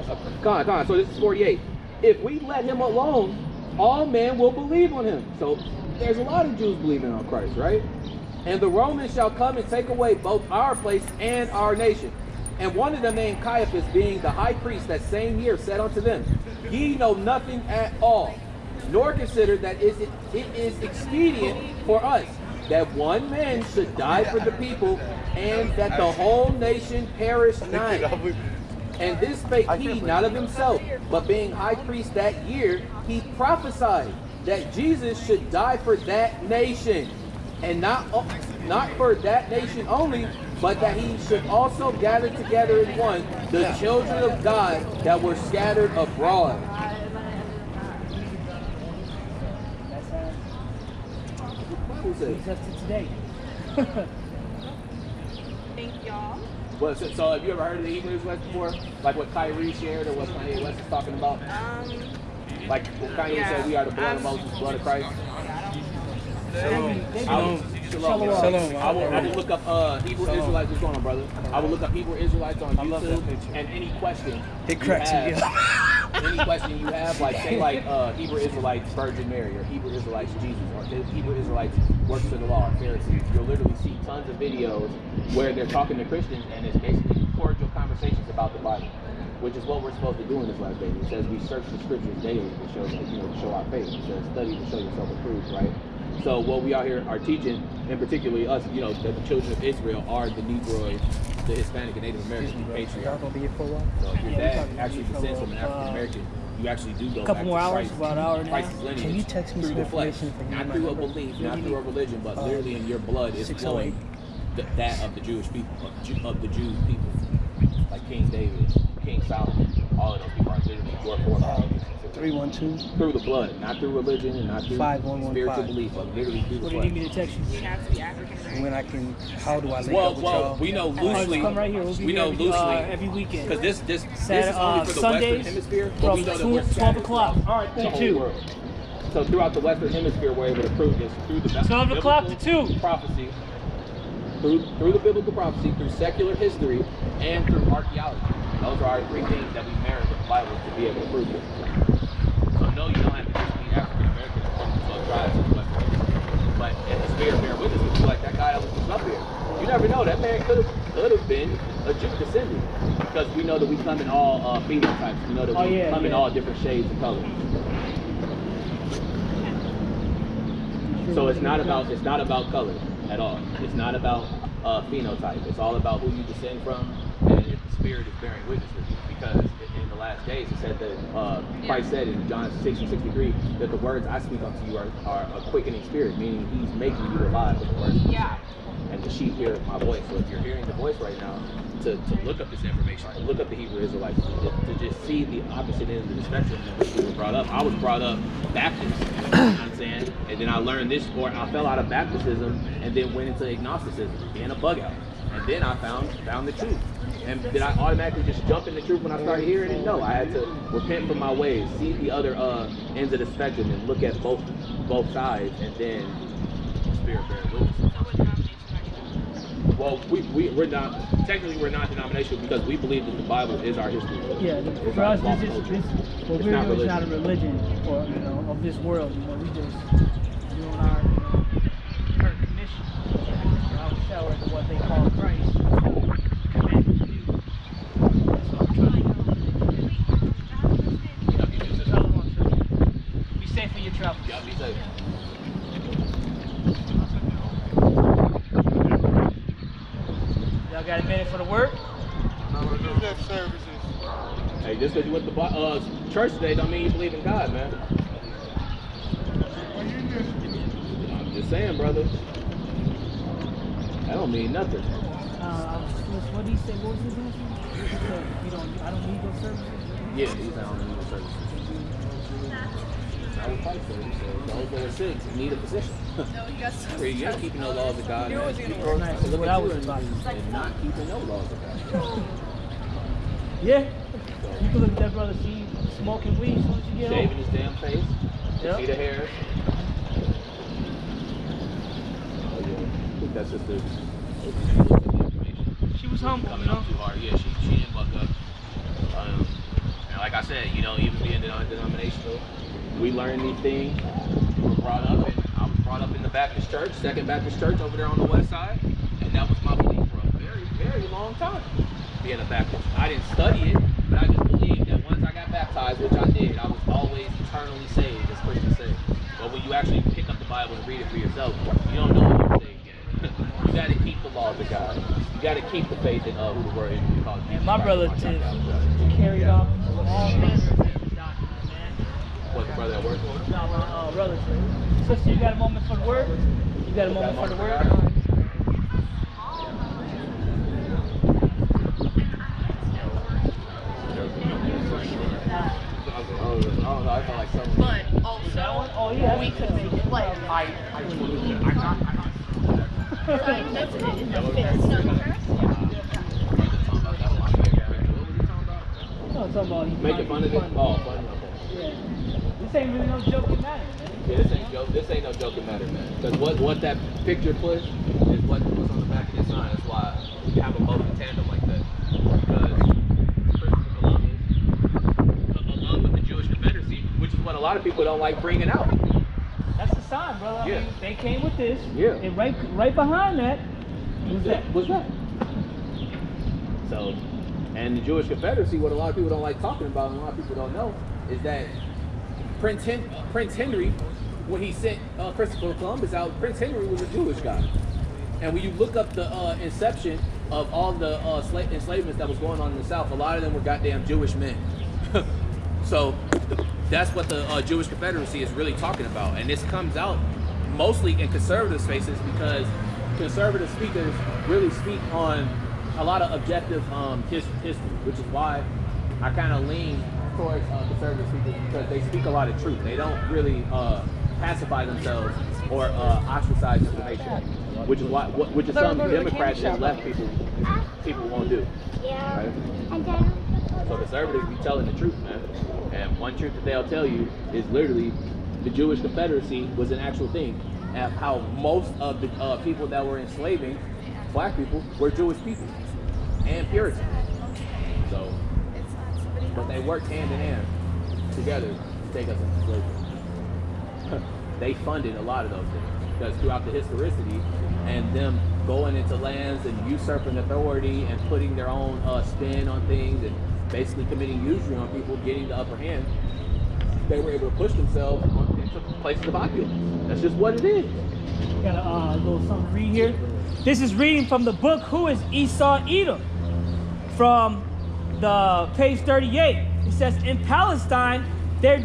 Come on. So this is 48. If we let him alone, all men will believe on him. So there's a lot of Jews believing on Christ, right? And the Romans shall come and take away both our place and our nation. And one of them named Caiaphas, being the high priest that same year, said unto them, Ye know nothing at all, nor consider that it is expedient for us that one man should die for the people, and that the whole nation perish not. And this spake he not of himself, but being high priest that year, he prophesied that Jesus should die for that nation, and not for that nation only, but that he should also gather together in one the children of God that were scattered abroad. Today. Thank y'all. Well, so have you ever heard of the Hebrew Israelites before? Like what Kyrie shared or what Kanye West is talking about? Like what Kanye said, we are the blood of Moses, blood of Christ. Shalom. I will look up Hebrew Israelites. What's going on, brother? I will look up Hebrew Israelites on YouTube, and any question any question you have, like say like Hebrew Israelites Virgin Mary, or Hebrew Israelites Jesus, or Hebrew Israelites works of the law, or Pharisees. You'll literally see tons of videos where they're talking to Christians, and it's basically cordial conversations about the Bible, which is what we're supposed to do in this last day. It says we search the scriptures daily to show that, to show our faith. It says study to show yourself approved, right? So what we out here are teaching, and particularly us, that the children of Israel are the Negroid, the Hispanic and Native American patriarch. So if your dad actually descends from an African American, you actually do go back to Christ's lineage. Can you text me through some the flesh, information not through a belief, not through a religion, but literally in your blood is flowing that of the Jewish people, of the Jews people, like King David, King Solomon, all of those people are literally your forefathers. 312 through the blood, not through religion and not through 5115. spiritual belief, but literally through the What do you blood. need me to text you? You have to be African American. How do I link up with y'all? We know loosely. Come right here. We'll be here every weekend. Because this is Saturday, only for the Sundays, Western Hemisphere, but we know that we're 12 o'clock. All right, the whole world. So throughout the Western Hemisphere, we're able to prove this through the 12 o'clock to 2 prophecy, through the biblical prophecy, through secular history, and through archaeology. Those are our three things that we merit with the Bible to be able to prove this. So no, you don't have to just be African American from the 12 tribes of the Western Hemisphere. But in the spirit bear witness with you, like that guy that was just up here. You never know, that man could have been a Jew descendant. Because we know that we come in all phenotypes. We know that we come in all different shades of color. So it's not about color at all. It's not about phenotype. It's all about who you descend from, and if the spirit is bearing witness with you. Because in the last days, it said that Christ said in John 6:63 that the words I speak unto you are a quickening spirit, meaning He's making you alive with the words. Yeah. And the sheep hear my voice. So if you're hearing the voice right now, to look up this information, to look up the Hebrew Israelites, to just see the opposite end of the spectrum that we were brought up. I was brought up Baptist, you know what I'm saying? And then I learned this, or I fell out of Bapticism and then went into agnosticism, being a bug out. And then I found the truth. And did I automatically just jump in the truth when I started hearing it? No, I had to repent from my ways, see the other ends of the spectrum, and look at both sides, and then spirit bear witness. Well, we're not, technically we're not denominational because we believe that the Bible is our history. Yeah, for us, what we're doing is not a religion or of this world. We just doing our current commission. Our shower to what they call Christ. Commanded to do. That's what I'm trying to do. Be safe for your travels. Yeah, be safe. Y'all got a minute for the work? Hey, just because you went to church today don't mean you believe in God, man. I'm just saying, brother. That don't mean nothing. What did he say? What was his answer? He said, I don't need those services? Yeah, he said I don't need those services. I would fight for it. He said, those that are sick need a physician. No, he got so You ain't keeping no laws of God. Knew it was Man. gonna work. Nice. That's what I was about to say. And not keeping no laws of God. Yeah. You can look at that brother, see smoking weed as soon as you get Shaving home. his damn face. Yep. See the hair. Oh yeah. I think that's just the information. She was humble, Coming up too hard. Yeah, she didn't buck up. I said, you know, even being non-denominational, we learn these things. We're brought up, and I was brought up in the Baptist church, Second Baptist Church over there on the west side, and that was my belief for a very, very long time, being a Baptist. I didn't study it, but I just believed that once I got baptized, which I did, I was always eternally saved, as Christians say. But when you actually pick up the Bible and read it for yourself, you don't know what you're saved yet. You got to keep the laws of God. You got to keep the faith in who the Word is. And my brother carried off all manner of doctrines, man. What, the brother at work? No, my brother. Sister, you got a moment for the word? You got a moment for the word? But also, we could make it like Making fun of it? Oh, fun. Yeah. This ain't really no joking matter, man. Yeah, this ain't no joking matter, man. Because what that picture push is what's on the back of this sign. That's why you have them both in tandem like that. Because Christopher Columbus, along with the Jewish Confederacy, which is what a lot of people don't like bringing out. That's the sign, brother. I mean, they came with this. Yeah. And right behind that was that. So, and the Jewish Confederacy, what a lot of people don't like talking about, and a lot of people don't know, is that Prince Henry, when he sent Christopher Columbus out, Prince Henry was a Jewish guy. And when you look up the inception of all the enslavements that was going on in the South, a lot of them were goddamn Jewish men. So that's what the Jewish Confederacy is really talking about. And this comes out mostly in conservative spaces because conservative speakers really speak on a lot of objective history, which is why I kind of lean towards conservative speakers, because they speak a lot of truth. They don't really pacify themselves or ostracize information, which is some Democrats and left people won't do. Right? So conservatives be telling the truth, man. And one truth that they'll tell you is literally the Jewish Confederacy was an actual thing, and how most of the people that were enslaving black people were Jewish people and Puritans. So, but they worked hand in hand together to take us into slavery. They funded a lot of those things because throughout the historicity and them going into lands and usurping authority and putting their own spin on things and basically committing usury on people, getting the upper hand, they were able to push themselves into places of opulence. That's just what it is. Got a little something to read here. This is reading from the book Who is Esau Edom? From the page 38. It says, in Palestine, they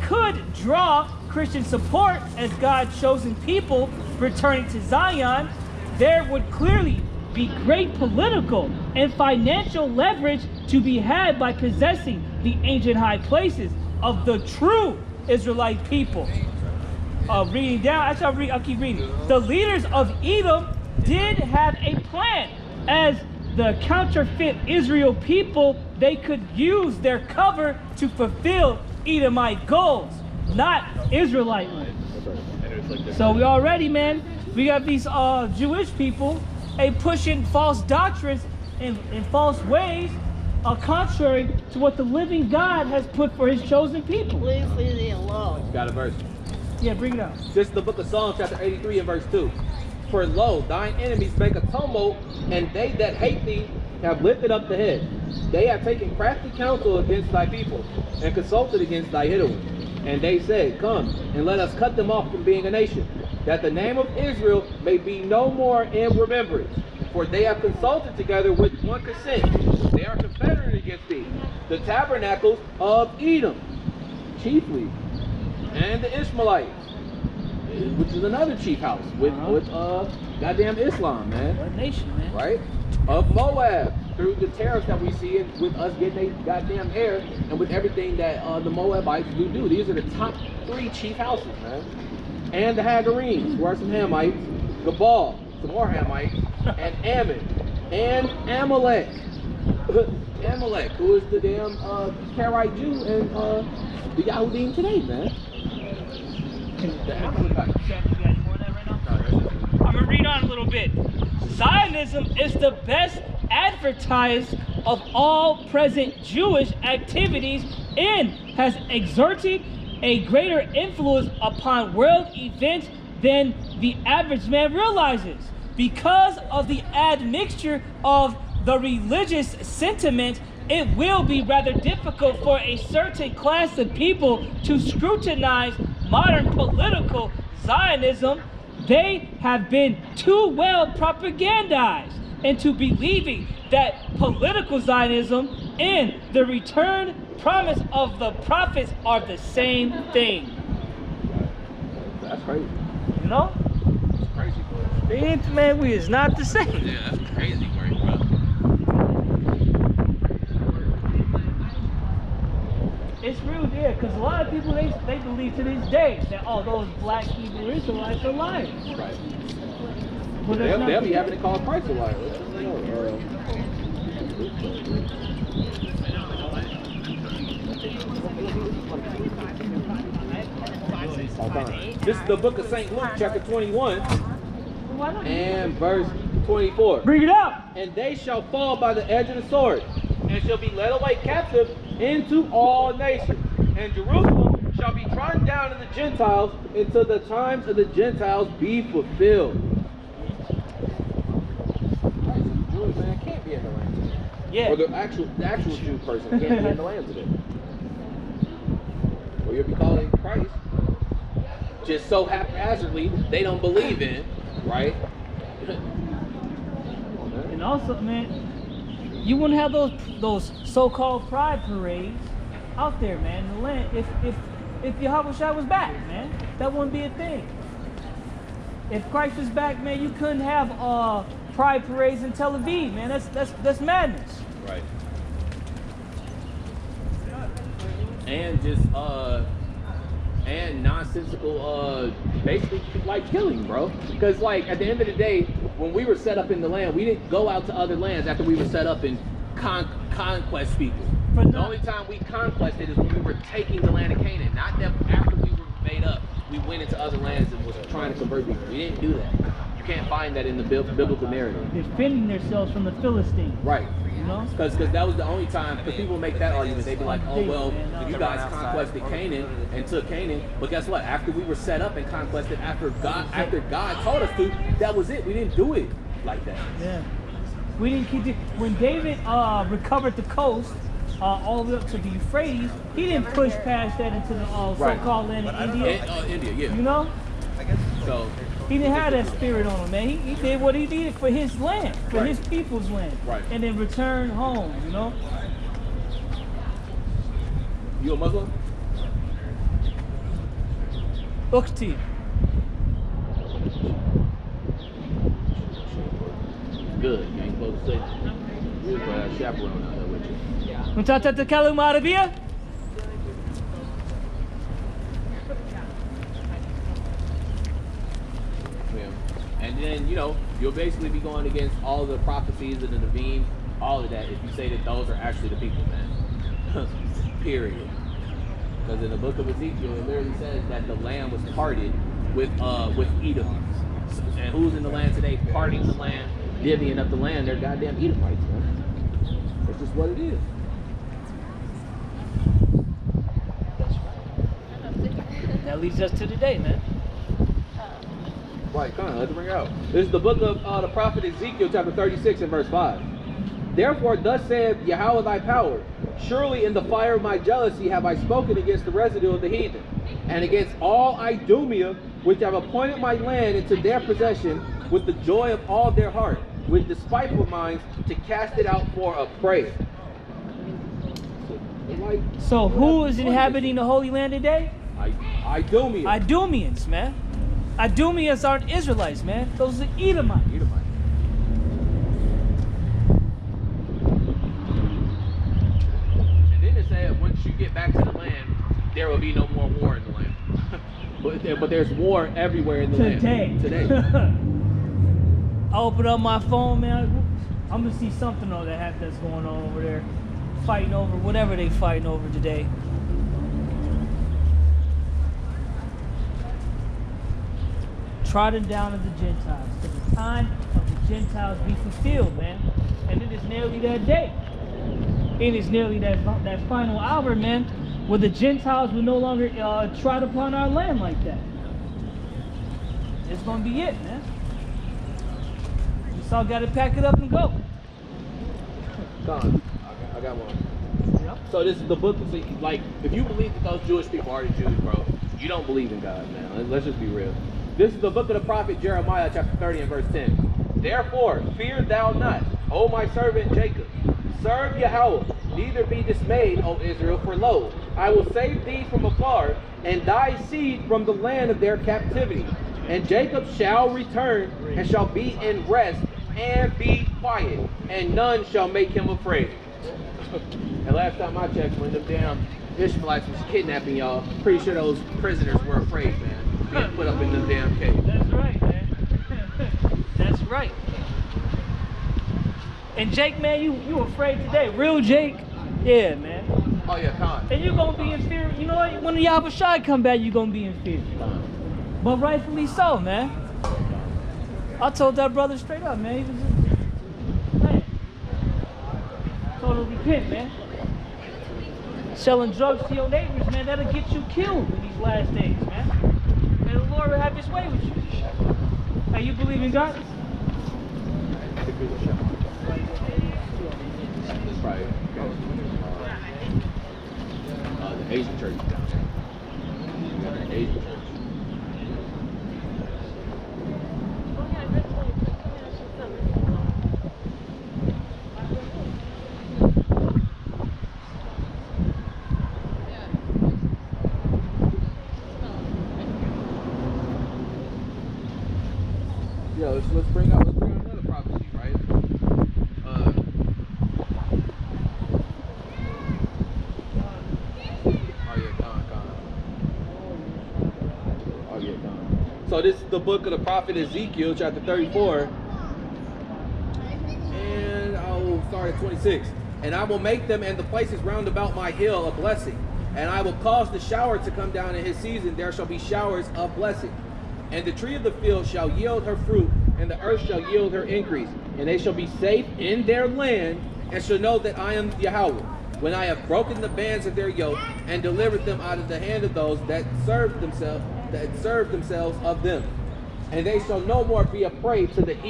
could draw Christian support as God's chosen people returning to Zion. There would clearly be great political and financial leverage to be had by possessing the ancient high places of the true Israelite people. Reading down, actually I'll keep reading. The leaders of Edom did have a plan. As the counterfeit Israel people, they could use their cover to fulfill Edomite goals, not Israelite ones. So we already, man, we got these Jewish people pushing false doctrines and false ways, contrary to what the living God has put for his chosen people. Please leave it alone. Got a verse. Yeah, bring it up. This is the book of Psalms, chapter 83 and verse 2. For lo, thine enemies make a tumult, and they that hate thee have lifted up the head. They have taken crafty counsel against thy people, and consulted against thy hidden ones. And they said, come, and let us cut them off from being a nation, that the name of Israel may be no more in remembrance. For they have consulted together with one consent. They are confederate against thee, the tabernacles of Edom, chiefly, and the Ishmaelites, which is another chief house with goddamn Islam, man. What nation, man? Right? Of Moab, through the tariffs that we see, and with us getting a goddamn heir, and with everything that the Moabites do. These are the top 3 chief houses, man. And the Hagarenes, who are some Hamites, Gabal, some more Hamites, and Ammon, and Amalek. Amalek, who is the damn Karaite Jew and the Yahudim today, man. I'm gonna read on a little bit. Zionism is the best advertised of all present Jewish activities and has exerted a greater influence upon world events than the average man realizes. Because of the admixture of the religious sentiment, it will be rather difficult for a certain class of people to scrutinize modern political Zionism. They have been too well propagandized into believing that political Zionism and the return promise of the prophets are the same thing. That's crazy. You know? That's crazy, bro. Man, we is not the same. Yeah, that's crazy work, bro. It's real, yeah, because a lot of people, they believe to this day that, oh, those black Hebrew Israelites are liars. Right. But They'll be having to call Christ a liar. This is the book of St. Luke, chapter 21, and verse 24. Bring it out! And they shall fall by the edge of the sword, and shall be led away captive into all nations. And Jerusalem shall be trodden down of the Gentiles until the times of the Gentiles be fulfilled. Right, so the Jewish man can't be in the land today. Yeah. Or the actual Jew person can't be in the land today. Or you'll be calling Christ just so haphazardly they don't believe in, right? And also, man, you wouldn't have those so-called pride parades out there, man, in the land if Yahweh Shai was back, man. That wouldn't be a thing. If Christ was back, man, you couldn't have pride parades in Tel Aviv, man. That's madness. Right. And just and nonsensical basically like killing, bro. Because like at the end of the day, when we were set up in the land, we didn't go out to other lands after we were set up in conquest people. The only time we conquested is when we were taking the land of Canaan. Not that after we were made up, we went into other lands and was trying to convert people. We didn't do that. You can't find that in the biblical narrative. Defending themselves from the Philistines. Right. You know? Because that was the only time, because people make that argument. They'd be like, oh, well, you guys conquested Canaan and took Canaan. But guess what? After we were set up and conquested, after God told us to, that was it. We didn't do it like that. Yeah. We didn't keep it. When David recovered the coast, all the way up to the Euphrates, he didn't push past that into the so-called land of India. India, yeah. You know? So he didn't have that spirit on him, man. He did what he did for his land, for his people's land. Right. And then return home, you know? You a Muslim? Ukhti. Good. You ain't close to say. You're a chaperone out there with you. Kunta tatakalu Arabia? And then, you know, you'll basically be going against all the prophecies of the Nevi'im, all of that, if you say that those are actually the people, man. Period. Because in the book of Ezekiel, it literally says that the land was parted with Edom. And who's in the land today parting the land, divvying up the land? They're goddamn Edomites, man. That's just what it is. That leads us to today, man. Right, come on, let's bring it out. This is the book of the prophet Ezekiel, chapter 36 and verse 5. Therefore, thus saith Yahweh thy power, surely in the fire of my jealousy have I spoken against the residue of the heathen, and against all Idumea, which have appointed my land into their possession with the joy of all their heart, with despiteful minds, to cast it out for a prey. So who is inhabiting the Holy Land today? Idumea. Idumeans, man. Idumeans aren't Israelites, man. Those are Edomites. And then it said, once you get back to the land, there will be no more war in the land. but there's war everywhere in the land. Today. I open up my phone, man. I'm gonna see something on that that's going on over there. Fighting over whatever they fighting over today. Trodden down of the Gentiles, to the time of the Gentiles be fulfilled, man. And it is nearly that day. it is nearly that final hour, man, where the Gentiles will no longer trot upon our land like that. It's gonna be it, man. We all gotta pack it up and go. Con, I got one. Yep. So this is the book. So like, if you believe that those Jewish people are the Jews, bro, you don't believe in God, man. Let's just be real. This is the book of the prophet Jeremiah, chapter 30 and verse 10. Therefore, fear thou not, O my servant Jacob. Serve Yahweh, neither be dismayed, O Israel, for lo, I will save thee from afar, and thy seed from the land of their captivity. And Jacob shall return, and shall be in rest, and be quiet, and none shall make him afraid. And last time I checked, when them damn Ishmaelites was kidnapping y'all, pretty sure those prisoners were afraid, man, being put up in them damn caves. That's right, man. That's right. And Jake, man, you afraid today. Real Jake, yeah, man. Oh yeah, Con. And you're gonna be in fear. You know what? When Yahushua come back, you're gonna be in fear. But rightfully so, man. I told that brother straight up, man. He was just, man. Told him repent, man. Selling drugs to your neighbors, man, that'll get you killed in these last days, man. And the Lord will have his way with you. Hey, you believe in God? That's probably the Asian church down there. We got the Asian church. Yeah, let's bring out another prophecy, right? Oh yeah, Con. Oh yeah, Con. So this is the book of the prophet Ezekiel, chapter 34, and I'll start at 26. And I will make them and the places round about my hill a blessing, and I will cause the shower to come down in his season. There shall be showers of blessing. And the tree of the field shall yield her fruit, and the earth shall yield her increase. And they shall be safe in their land, and shall know that I am Yahweh, when I have broken the bands of their yoke, and delivered them out of the hand of those that served themselves of them. And they shall no more be a prey to the